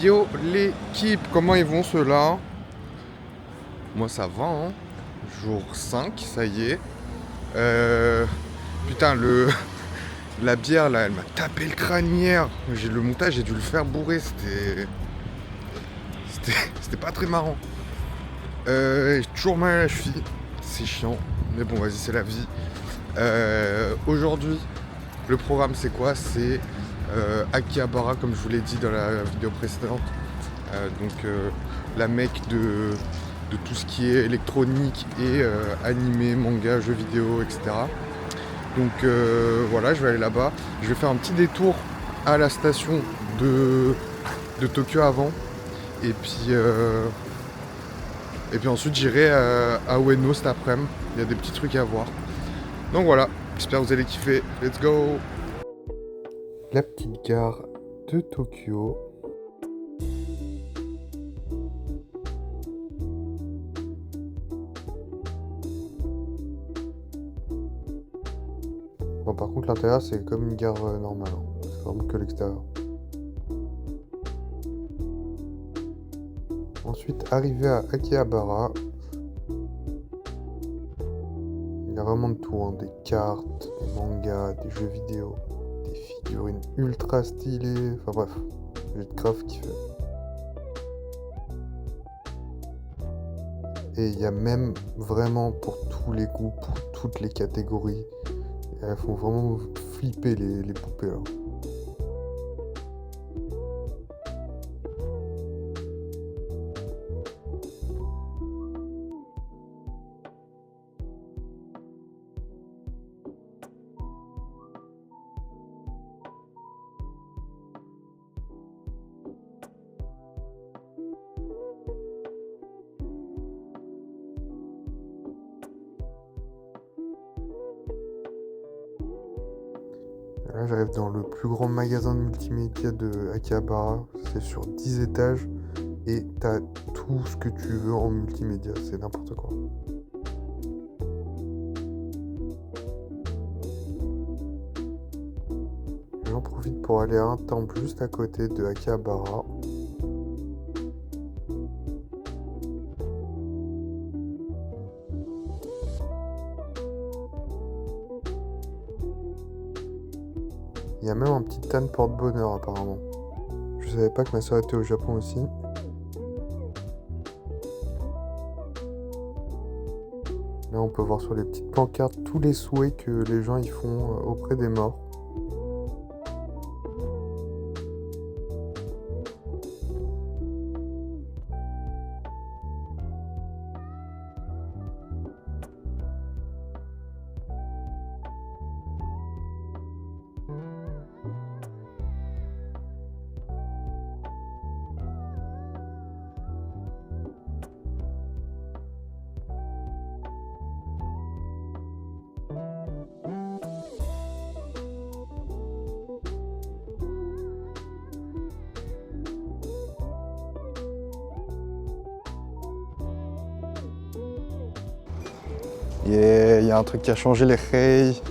Yo l'équipe, comment ils vont ceux-là? Moi ça va hein. Jour 5, ça y est. Putain la bière là, elle m'a tapé le crâne hier. Le montage, j'ai dû le faire bourrer, c'était pas très marrant. J'ai toujours mal à la cheville, c'est chiant, mais bon vas-y c'est la vie. Aujourd'hui, le programme c'est quoi? C'est Akihabara comme je vous l'ai dit dans la vidéo précédente. La mecque de tout ce qui est électronique et animé, manga, jeux vidéo, etc. Donc voilà, je vais aller là-bas. Je vais faire un petit détour à la station de Tokyo avant. Et puis ensuite j'irai à Ueno cet après-midi. Il y a des petits trucs à voir. Donc voilà, j'espère que vous allez kiffer. Let's go! La petite gare de Tokyo. Bon, par contre, l'intérieur, c'est comme une gare normale. Hein. C'est vraiment que l'extérieur. Ensuite, arrivé à Akihabara. Il y a vraiment de tout. Hein. Des cartes, des mangas, des jeux vidéo, des figurines ultra stylées. Enfin bref, j'ai grave kiffé. Et il y a même vraiment pour tous les goûts, pour toutes les catégories. Elles font vraiment flipper les poupées là. Là, j'arrive dans le plus grand magasin de multimédia de Akihabara. C'est sur 10 étages et t'as tout ce que tu veux en multimédia. C'est n'importe quoi. J'en profite pour aller à un temple juste à côté de Akihabara. Il y a même un petit tan porte-bonheur apparemment. Je savais pas que ma soeur était au Japon aussi. Là on peut voir sur les petites pancartes tous les souhaits que les gens y font auprès des morts. Il y a un truc qui a changé les rayes.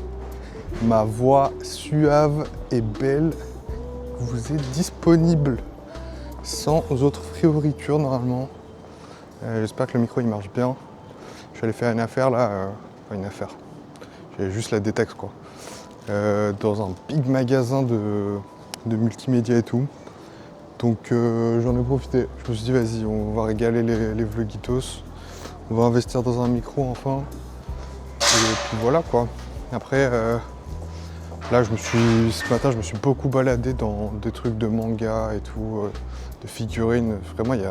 Ma voix suave et belle vous est disponible sans autre fioriture normalement. J'espère que le micro il marche bien. Je suis allé faire une affaire là, une affaire. J'ai juste la détaxe quoi. Dans un big magasin de multimédia et tout. Donc j'en ai profité. Je me suis dit vas-y, on va régaler les vlogitos. On va investir dans un micro enfin. Et puis voilà quoi. Après, là ce matin je me suis beaucoup baladé dans des trucs de manga et tout, de figurines. Vraiment il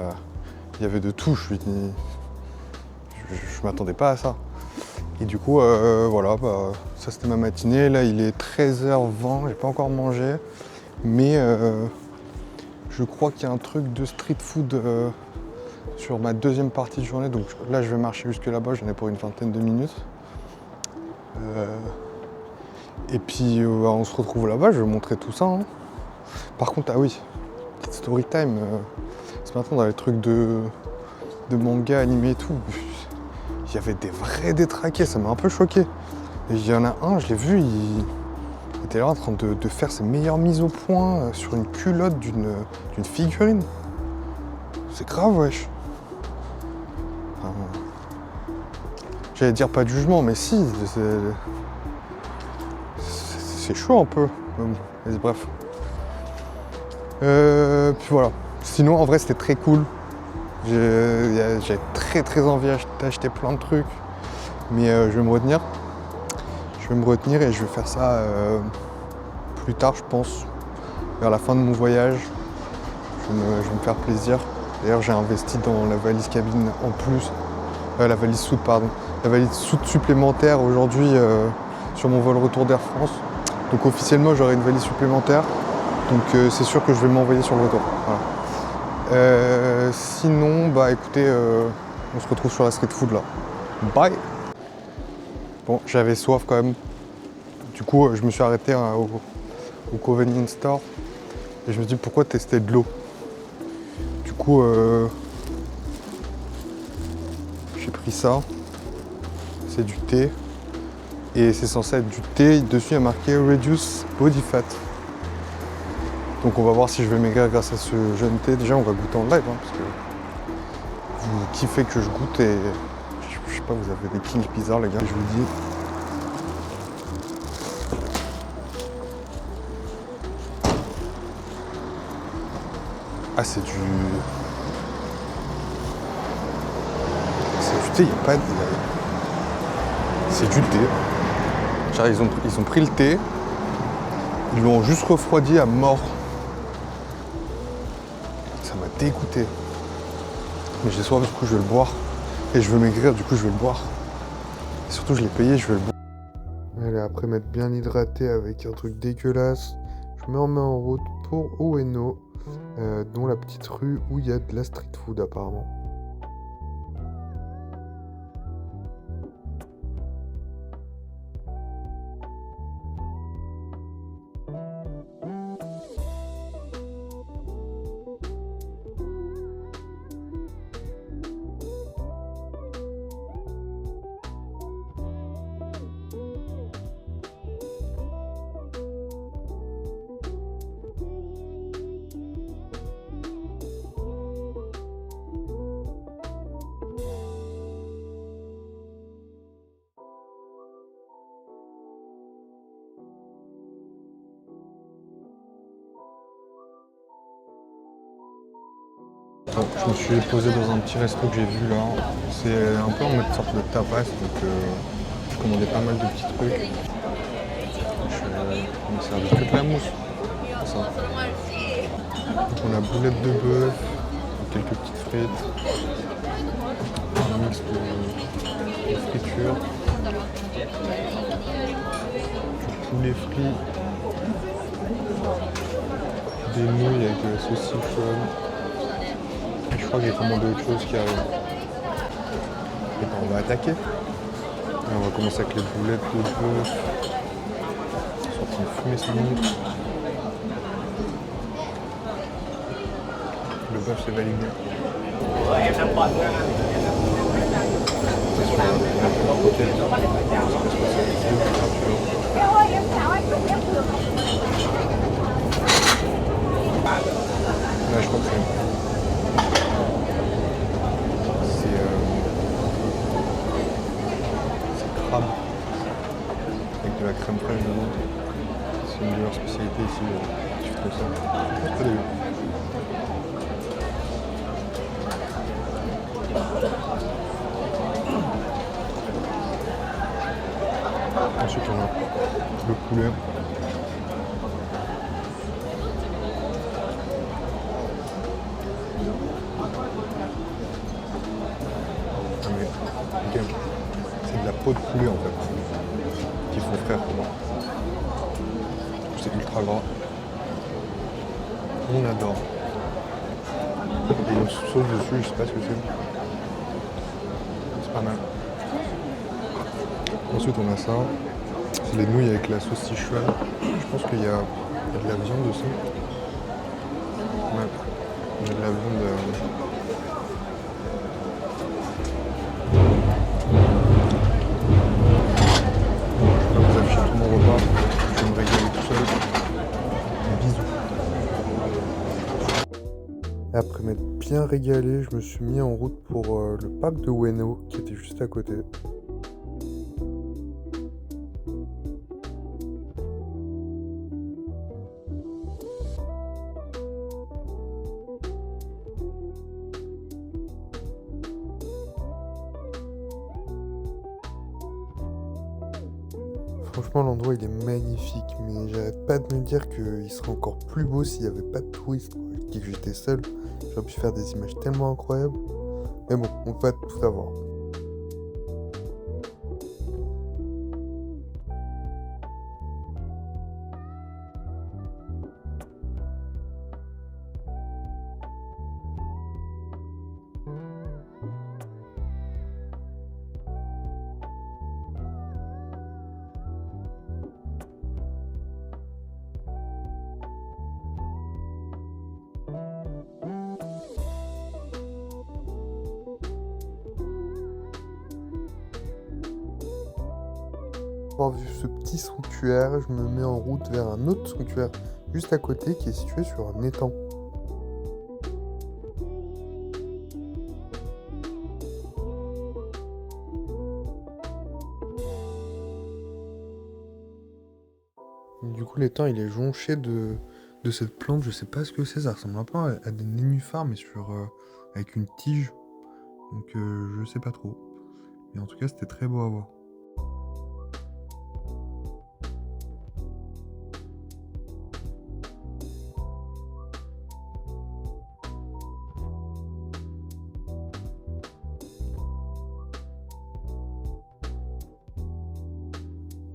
y avait de tout. Je m'attendais pas à ça. Et du coup voilà, ça c'était ma matinée. Là il est 13h20, j'ai pas encore mangé. Mais je crois qu'il y a un truc de street food sur ma deuxième partie de journée. Donc là je vais marcher jusque là-bas, j'en ai pour une vingtaine de minutes. Et puis on se retrouve là-bas, je vais vous montrer tout ça. Hein. Par contre, ah oui, petite story time. Ce matin dans les trucs de manga animé et tout, il y avait des vrais détraqués, ça m'a un peu choqué. Et il y en a un, je l'ai vu, il était là en train de faire ses meilleures mises au point sur une culotte d'une figurine. C'est grave, wesh. Enfin, j'allais dire pas de jugement, mais si. C'est chaud un peu. Mais bref. Puis voilà. Sinon, en vrai, c'était très cool. J'ai très envie d'acheter plein de trucs. Mais je vais me retenir. Je vais me retenir et je vais faire ça plus tard, je pense. Vers la fin de mon voyage. Je vais me faire plaisir. D'ailleurs, j'ai investi dans la valise cabine en plus. La valise soute, pardon. La valise soute supplémentaire aujourd'hui sur mon vol retour d'Air France. Donc officiellement, j'aurai une valise supplémentaire. Donc c'est sûr que je vais m'envoyer sur le retour. Voilà. Sinon, bah écoutez, on se retrouve sur la street food là. Bye. Bon, j'avais soif quand même. Du coup, je me suis arrêté au convenience store. Et je me suis dit, pourquoi tester de l'eau? Du coup, j'ai pris ça. C'est du thé. Et c'est censé être du thé. Dessus, il y a marqué Reduce Body Fat. Donc on va voir si je vais maigrir grâce à ce jeune thé. Déjà, on va goûter en live, hein, parce que vous kiffez que je goûte et je sais pas, vous avez des kinks bizarres, les gars, je vous le dis. Ah, c'est du thé, il n'y a pas de... C'est du thé. Genre, ils ont pris le thé, ils l'ont juste refroidi à mort. Ça m'a dégoûté. Mais j'ai soif, du coup je vais le boire. Et je veux maigrir, du coup je vais le boire. Et surtout je l'ai payé, je vais le boire. Allez, après m'être bien hydraté avec un truc dégueulasse, je me remets en route pour Ueno, dont la petite rue où il y a de la street food apparemment. Bon, je me suis posé dans un petit resto que j'ai vu là. C'est un peu en mode sorte de tapas, donc je commandais pas mal de petits trucs. On me servi que de la mousse. Ça. Donc on a boulette de bœuf, quelques petites frites, un mix de friture, du poulet frit, des nouilles avec de la sauce Sichuan. Je crois que j'ai commandé autre chose qui arrive. Et ben on va attaquer. Et on va commencer avec les boulettes de bœuf. Ils sont en train de fumer sa minute. Le bœuf c'est validé. Là je crois que c'est crabe avec de la crème fraîche dedans. C'est une de leurs spécialités ici. Tu fais ça. C'est pas dégueu. Ensuite on a le poulet. Okay. C'est de la peau de poulet en fait qu'il faut faire pour moi. C'est ultra gras. On adore. Et une sauce dessus, je sais pas ce que c'est. C'est pas mal. Ensuite on a ça. C'est les nouilles avec la sauce Sichuan. Je pense qu'il y a de la viande aussi. Ouais. Il y a de la viande. Après m'être bien régalé, je me suis mis en route pour le parc de Ueno qui était juste à côté. Franchement, l'endroit il est magnifique, mais j'arrête pas de me dire qu'il serait encore plus beau s'il n'y avait pas de touristes, quoi, et que j'étais seul. J'aurais pu faire des images tellement incroyables. Mais bon, on peut pas tout avoir. Avoir vu ce petit sanctuaire, je me mets en route vers un autre sanctuaire juste à côté qui est situé sur un étang. Du coup, l'étang il est jonché de cette plante, je sais pas ce que c'est, ça ressemble un peu à des nénuphars mais avec une tige. Donc je sais pas trop. Mais en tout cas c'était très beau à voir.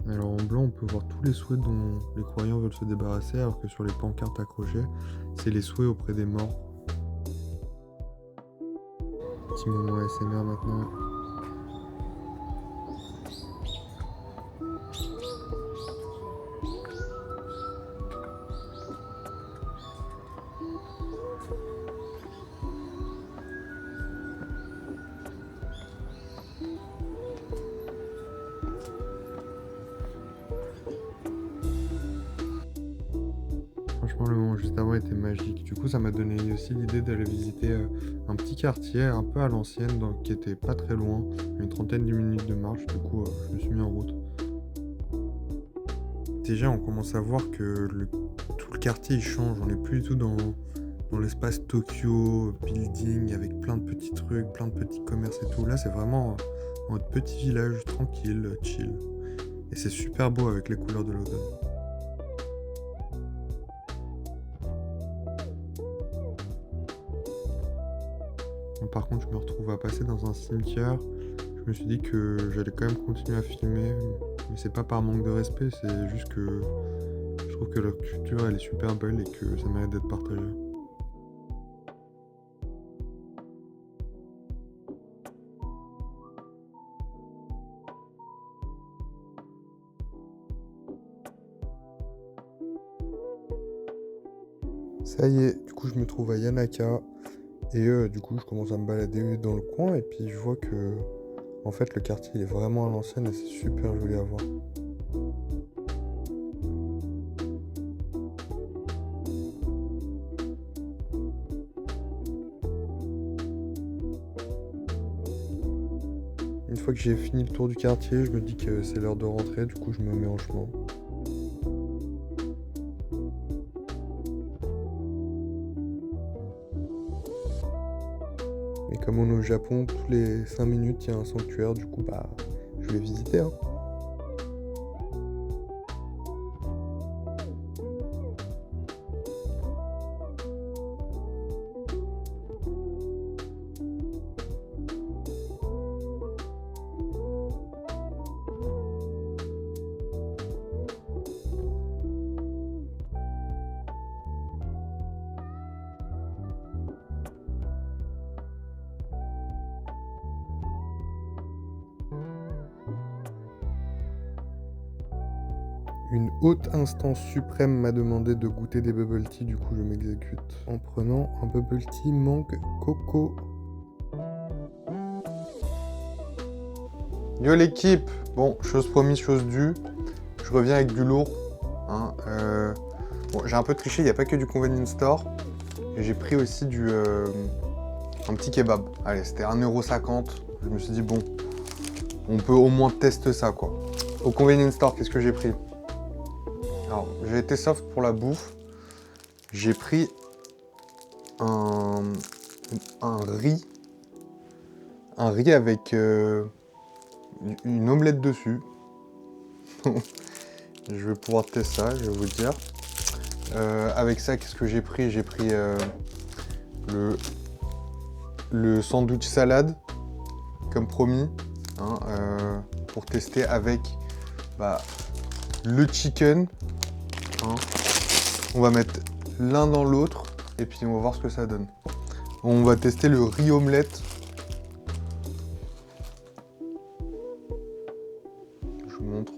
Alors en blanc, on peut voir tous les souhaits dont les croyants veulent se débarrasser, alors que sur les pancartes accrochées, c'est les souhaits auprès des morts. Petit moment ASMR maintenant. Franchement, le moment juste avant était magique. Du coup, ça m'a donné aussi l'idée d'aller visiter un petit quartier un peu à l'ancienne, qui était pas très loin, une trentaine de minutes de marche. Du coup, je me suis mis en route. Déjà, on commence à voir que tout le quartier il change. On n'est plus du tout dans l'espace Tokyo, building, avec plein de petits trucs, plein de petits commerces et tout. Là, c'est vraiment un petit village tranquille, chill. Et c'est super beau avec les couleurs de l'automne. Par contre, je me retrouve à passer dans un cimetière. Je me suis dit que j'allais quand même continuer à filmer, mais c'est pas par manque de respect, c'est juste que je trouve que leur culture elle est super belle et que ça mérite d'être partagé. Ça y est, du coup je me trouve à Yanaka et du coup je commence à me balader dans le coin et puis je vois que en fait le quartier il est vraiment à l'ancienne et c'est super joli à voir. Une fois que j'ai fini le tour du quartier, je me dis que c'est l'heure de rentrer, du coup je me mets en chemin. Et comme on est au Japon, tous les 5 minutes, il y a un sanctuaire, du coup, bah, je vais visiter, hein. Une haute instance suprême m'a demandé de goûter des bubble tea, du coup je m'exécute en prenant un bubble tea mangue coco. Yo l'équipe, bon, chose promise, chose due, je reviens avec du lourd. Hein, bon, j'ai un peu triché, il n'y a pas que du convenience store. Et j'ai pris aussi un petit kebab. Allez, c'était 1,50 €. Je me suis dit, bon, on peut au moins tester ça, quoi. Au convenience store, qu'est-ce que j'ai pris? Alors, j'ai été soft pour la bouffe. J'ai pris un riz. Un riz avec une omelette dessus. Je vais pouvoir tester ça, je vais vous dire. Avec ça, qu'est-ce que j'ai pris? J'ai pris le sandwich salade, comme promis, hein, pour tester avec le chicken. Hein. On va mettre l'un dans l'autre et puis on va voir ce que ça donne. On va tester le riz omelette. Je vous montre.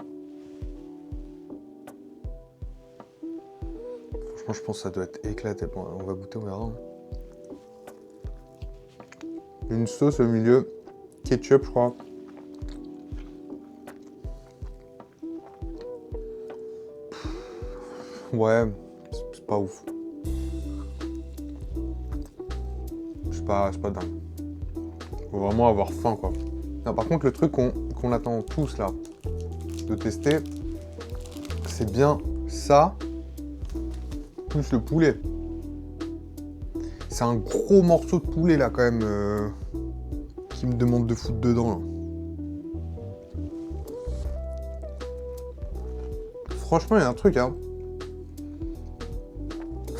Franchement, je pense que ça doit être éclaté. Bon, on va goûter, on verra. Une sauce au milieu, ketchup, je crois. Ouais, c'est pas ouf. C'est pas dingue. Faut vraiment avoir faim, quoi. Non, par contre, le truc qu'on attend tous là de tester, c'est bien ça plus le poulet. C'est un gros morceau de poulet là quand même qui me demande de foutre dedans là. Franchement, il y a un truc hein.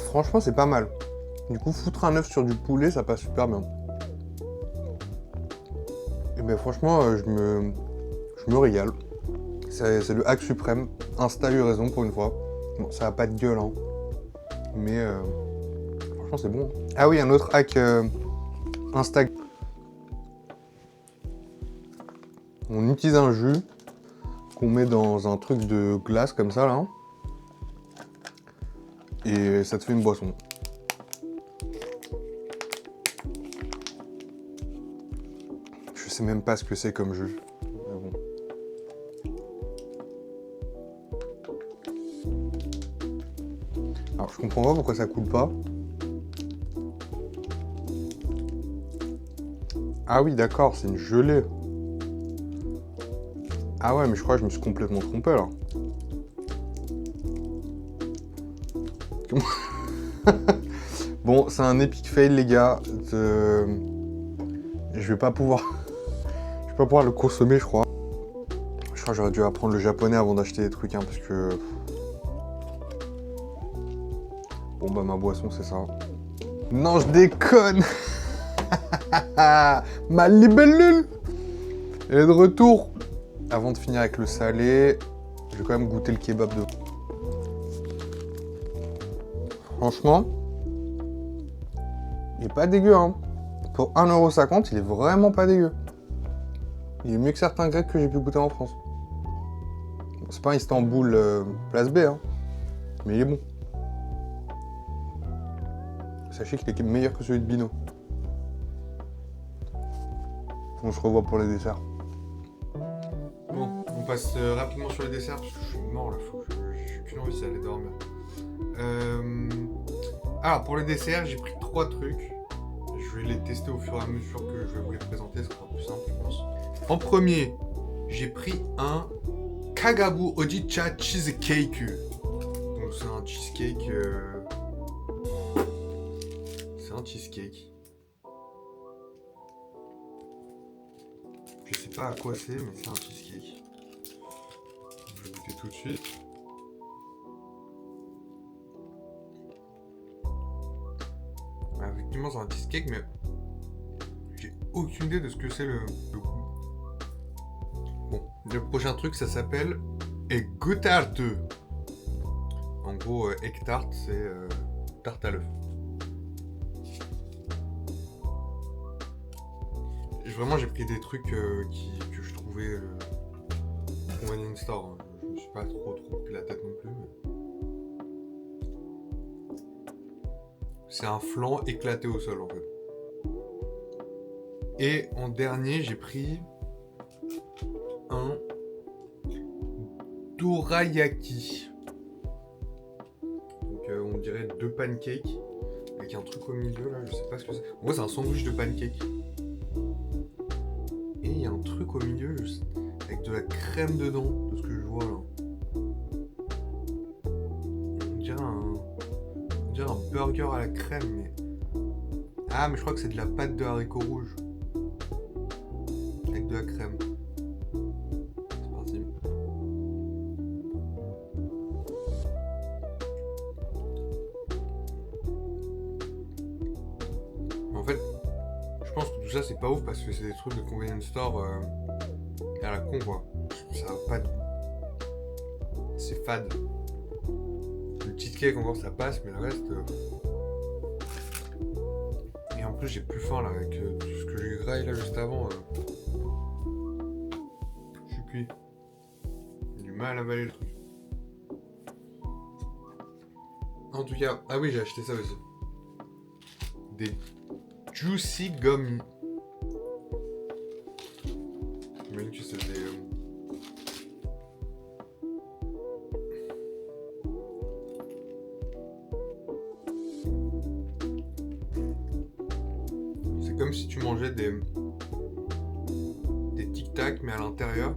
Franchement, c'est pas mal. Du coup, foutre un œuf sur du poulet, ça passe super bien. Et ben franchement, je me régale. C'est le hack suprême. Insta a eu raison pour une fois. Bon, ça a pas de gueule, hein. Mais franchement, c'est bon. Ah oui, un autre hack Insta. On utilise un jus qu'on met dans un truc de glace comme ça, là. Et ça te fait une boisson. Je sais même pas ce que c'est comme jus. Mais bon. Alors je comprends pas pourquoi ça coule pas. Ah oui d'accord, c'est une gelée. Ah ouais mais je crois que je me suis complètement trompé là. Bon c'est un epic fail les gars. Je vais pas pouvoir le consommer je crois. Je crois que j'aurais dû apprendre le japonais avant d'acheter des trucs hein, parce que... Bon bah ma boisson c'est ça. Non je déconne. Ma libellule est de retour. Avant de finir avec le salé, je vais quand même goûter le kebab de... Franchement, il est pas dégueu hein. Pour 1,50 €, il est vraiment pas dégueu. Il est mieux que certains grecs que j'ai pu goûter en France. Bon, c'est pas un Istanbul place B hein, mais il est bon. Sachez qu'il est meilleur que celui de Bino. On se revoit pour les desserts. Bon, on passe rapidement sur les desserts parce que je suis mort là, j'ai qu'une envie, c'est d'aller dormir. Alors pour les desserts, j'ai pris 3 trucs. Je vais les tester au fur et à mesure que je vais vous les présenter, ce sera plus simple je pense. En premier, j'ai pris un Kagabu Ojicha Cheesecake. Donc c'est un cheesecake. C'est un cheesecake. Je sais pas à quoi c'est, mais c'est un cheesecake. Je vais goûter tout de suite. Effectivement, c'est un cheesecake, mais j'ai aucune idée de ce que c'est le goût. Bon, le prochain truc, ça s'appelle Egg Tart. En gros, egg tart, c'est tarte à l'œuf. Vraiment, j'ai pris des trucs que je trouvais convenient store. Hein. Je me suis pas trop pris la tête non plus. Mais... C'est un flan éclaté au sol en fait. Et en dernier, j'ai pris un dorayaki. Donc on dirait 2 pancakes avec un truc au milieu là, je sais pas ce que c'est. En gros, c'est un sandwich de pancake. Et il y a un truc au milieu avec de la crème dedans, de ce que je vois là. On dirait un burger à la crème, mais. Ah, mais je crois que c'est de la pâte de haricots rouges. Avec de la crème. C'est parti. En fait, je pense que tout ça c'est pas ouf parce que c'est des trucs de convenience store à la con quoi. Ça a pas de... C'est fade. Le cheesecake encore ça passe, mais le reste... Et en plus j'ai plus faim là avec tout ce que j'ai graillé là juste avant. Je suis cuit. J'ai du mal à avaler le truc. En tout cas, ah oui j'ai acheté ça aussi. Des Juicy Gummy. J'imagine que c'est des... C'est comme si tu mangeais des Tic Tac, mais à l'intérieur,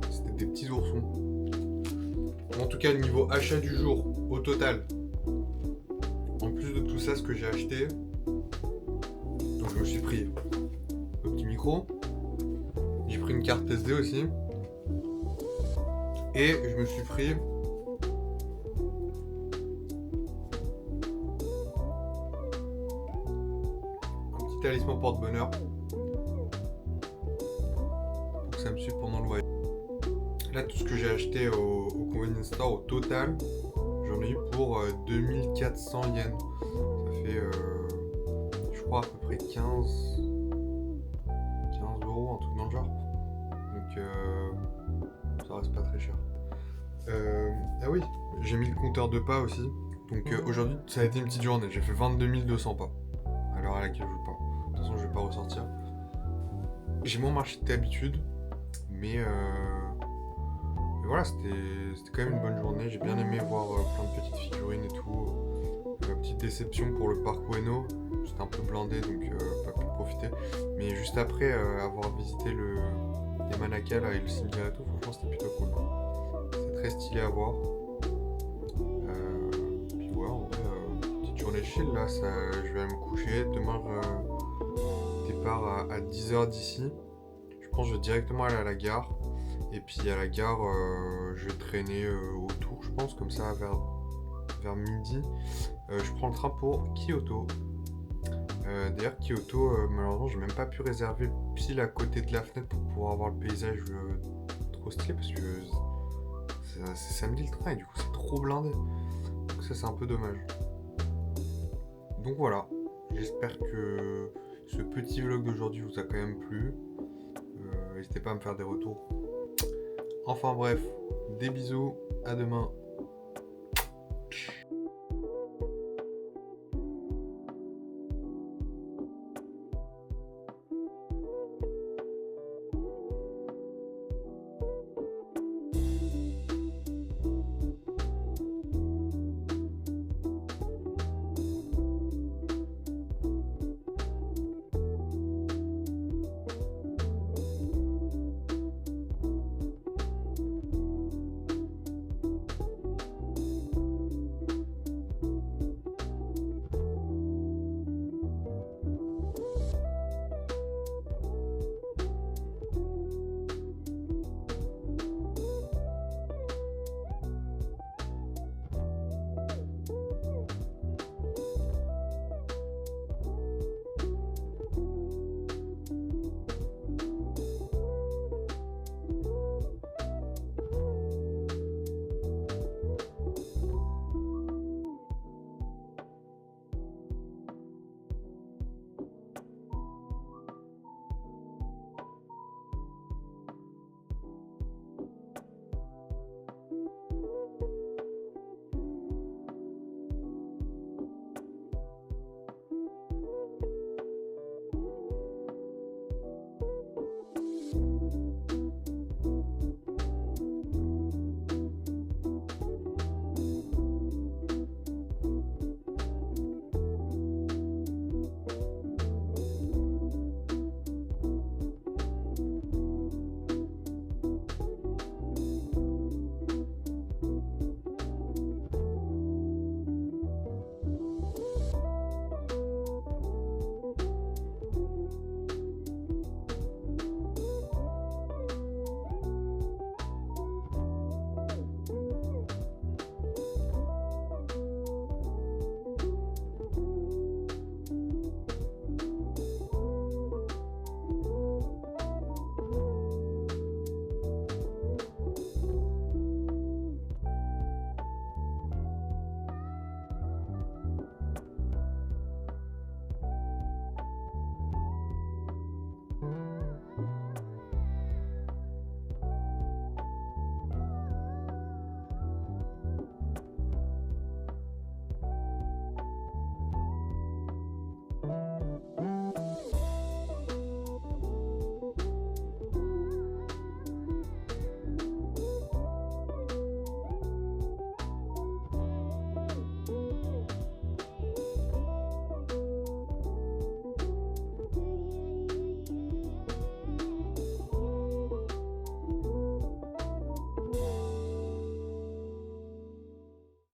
c'était des petits oursons. En tout cas, le niveau achat du jour, au total. En plus de tout ça, ce que j'ai acheté, donc je me suis pris le petit micro, j'ai pris une carte SD aussi, et je me suis pris un petit talisman porte-bonheur pour que ça me suive pendant le voyage. Là, tout ce que j'ai acheté au convenience store au total, j'en ai eu pour 2400 yens. Ça fait, je crois, à peu près 15 euros, un truc dans le genre. Donc, ça reste pas très cher. Ah oui, j'ai mis le compteur de pas aussi. Donc, aujourd'hui, ça a été une petite journée. J'ai fait 22 200 pas à l'heure à laquelle je pars. De toute façon, je vais pas ressortir. J'ai moins marché que d'habitude, mais voilà, c'était quand même une bonne journée. J'ai bien aimé voir plein de petites figurines et tout. Petite déception pour le parc Ueno. C'était un peu blindé, donc pas pu profiter. Mais juste après avoir visité les Manaka là, et le cimetière et tout, franchement c'était plutôt cool. C'est très stylé à voir. Puis ouais, en vrai, petite journée chill là, je vais aller me coucher. Demain, départ à 10h d'ici. Je pense que je vais directement aller à la gare. Et puis à la gare, je vais traîner autour, je pense, comme ça, vers midi. Je prends le train pour Kyoto. D'ailleurs, Kyoto, malheureusement, j'ai même pas pu réserver pile à côté de la fenêtre pour pouvoir avoir le paysage trop stylé parce que c'est samedi le train et du coup, c'est trop blindé. Donc ça, c'est un peu dommage. Donc voilà, j'espère que ce petit vlog d'aujourd'hui vous a quand même plu. N'hésitez pas à me faire des retours. Enfin bref, des bisous, à demain.